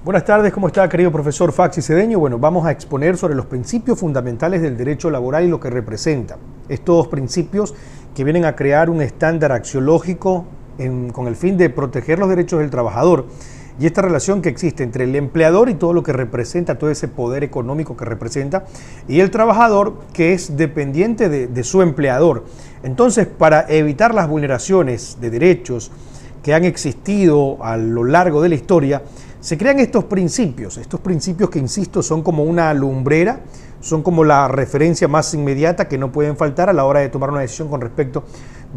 Buenas tardes, ¿cómo está, querido profesor Faxi Cedeño? Bueno, vamos a exponer sobre los principios fundamentales del derecho laboral y lo que representa. Estos principios que vienen a crear un estándar axiológico con el fin de proteger los derechos del trabajador y esta relación que existe entre el empleador y todo lo que representa, todo ese poder económico que representa, y el trabajador que es dependiente de su empleador. Entonces, para evitar las vulneraciones de derechos que han existido a lo largo de la historia, se crean estos principios que, insisto, son como una lumbrera, son como la referencia más inmediata que no pueden faltar a la hora de tomar una decisión con respecto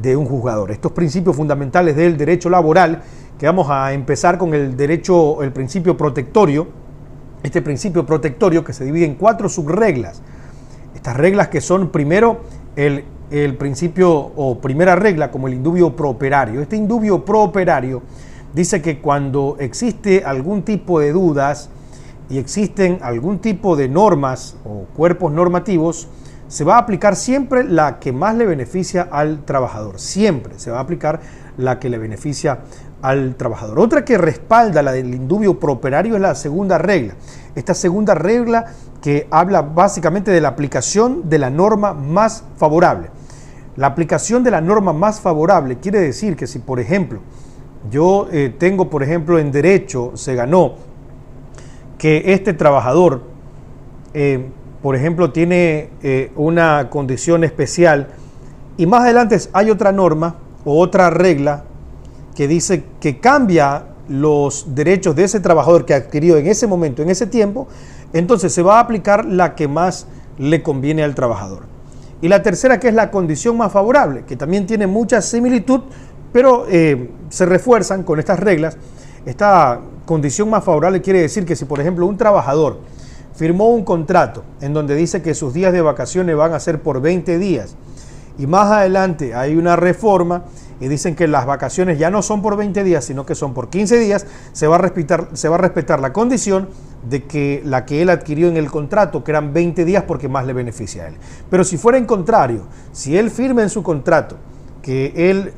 de un juzgador. Estos principios fundamentales del derecho laboral, que vamos a empezar con el principio protectorio, este principio protectorio que se divide en 4 subreglas. Estas reglas que son primero el principio o primera regla como el indubio pro operario. Este indubio pro operario dice que cuando existe algún tipo de dudas y existen algún tipo de normas o cuerpos normativos, se va a aplicar siempre la que más le beneficia al trabajador. Siempre se va a aplicar la que le beneficia al trabajador. Otra que respalda la del indubio pro operario es la segunda regla. Esta segunda regla que habla básicamente de la aplicación de la norma más favorable. La aplicación de la norma más favorable quiere decir que si, por ejemplo, yo tengo, por ejemplo, en derecho, se ganó que este trabajador, por ejemplo, tiene una condición especial y más adelante hay otra norma o otra regla que dice que cambia los derechos de ese trabajador que adquirió en ese momento, en ese tiempo, entonces se va a aplicar la que más le conviene al trabajador. Y la tercera, que es la condición más favorable, que también tiene mucha similitud, pero se refuerzan con estas reglas. Esta condición más favorable quiere decir que si, por ejemplo, un trabajador firmó un contrato en donde dice que sus días de vacaciones van a ser por 20 días y más adelante hay una reforma y dicen que las vacaciones ya no son por 20 días, sino que son por 15 días, se va a respetar la condición de que la que él adquirió en el contrato, que eran 20 días porque más le beneficia a él. Pero si fuera en contrario, si él firma en su contrato que él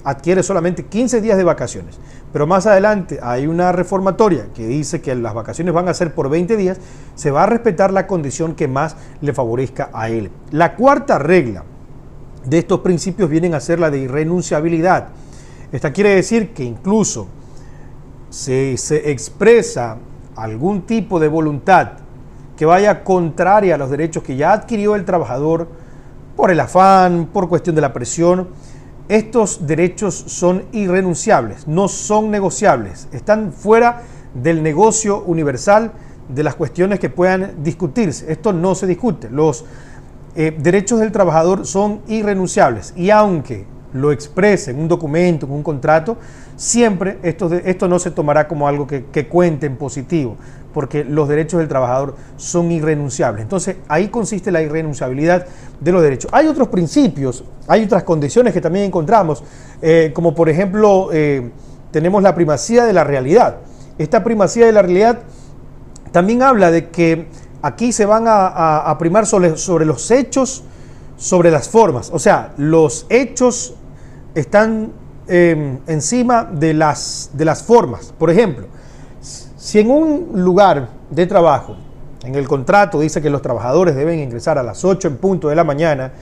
adquiere solamente 15 días de vacaciones, pero más adelante hay una reformatoria que dice que las vacaciones van a ser por 20 días, se va a respetar la condición que más le favorezca a él. La cuarta regla de estos principios vienen a ser la de irrenunciabilidad. Esta quiere decir que incluso si se expresa algún tipo de voluntad que vaya contraria a los derechos que ya adquirió el trabajador por el afán, por cuestión de la presión, estos derechos son irrenunciables, no son negociables, están fuera del negocio universal de las cuestiones que puedan discutirse. Esto no se discute. Los derechos del trabajador son irrenunciables y aunque lo exprese en un documento, en un contrato, siempre esto no se tomará como algo que cuente en positivo, porque los derechos del trabajador son irrenunciables. Entonces, ahí consiste la irrenunciabilidad de los derechos. Hay otros principios, hay otras condiciones que también encontramos, como por ejemplo, tenemos la primacía de la realidad. Esta primacía de la realidad también habla de que aquí se van a primar sobre los hechos, sobre las formas. O sea, los hechos están encima de las formas. Por ejemplo, si en un lugar de trabajo, en el contrato dice que los trabajadores deben ingresar a las 8 en punto de la mañana,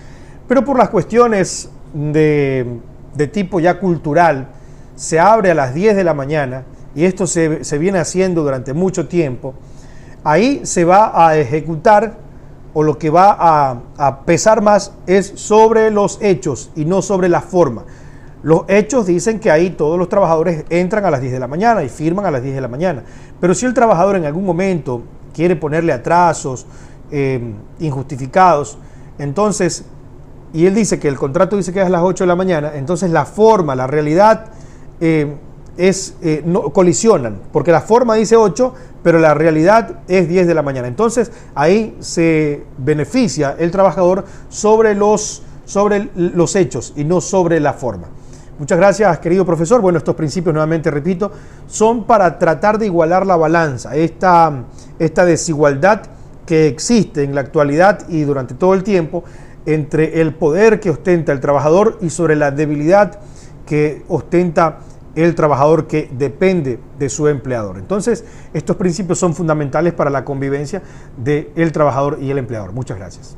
pero por las cuestiones de tipo ya cultural, se abre a las 10 de la mañana y esto se viene haciendo durante mucho tiempo, ahí se va a ejecutar o lo que va a pesar más es sobre los hechos y no sobre la forma. Los hechos dicen que ahí todos los trabajadores entran a las 10 de la mañana y firman a las 10 de la mañana. Pero si el trabajador en algún momento quiere ponerle atrasos injustificados, entonces, y él dice que el contrato dice que es a las 8 de la mañana, entonces la forma, la realidad no colisionan, porque la forma dice 8, pero la realidad es 10 de la mañana. Entonces, ahí se beneficia el trabajador sobre los hechos y no sobre la forma. Muchas gracias, querido profesor. Bueno, estos principios, nuevamente repito, son para tratar de igualar la balanza, esta desigualdad que existe en la actualidad y durante todo el tiempo entre el poder que ostenta el trabajador y sobre la debilidad que ostenta el trabajador que depende de su empleador. Entonces, estos principios son fundamentales para la convivencia del trabajador y el empleador. Muchas gracias.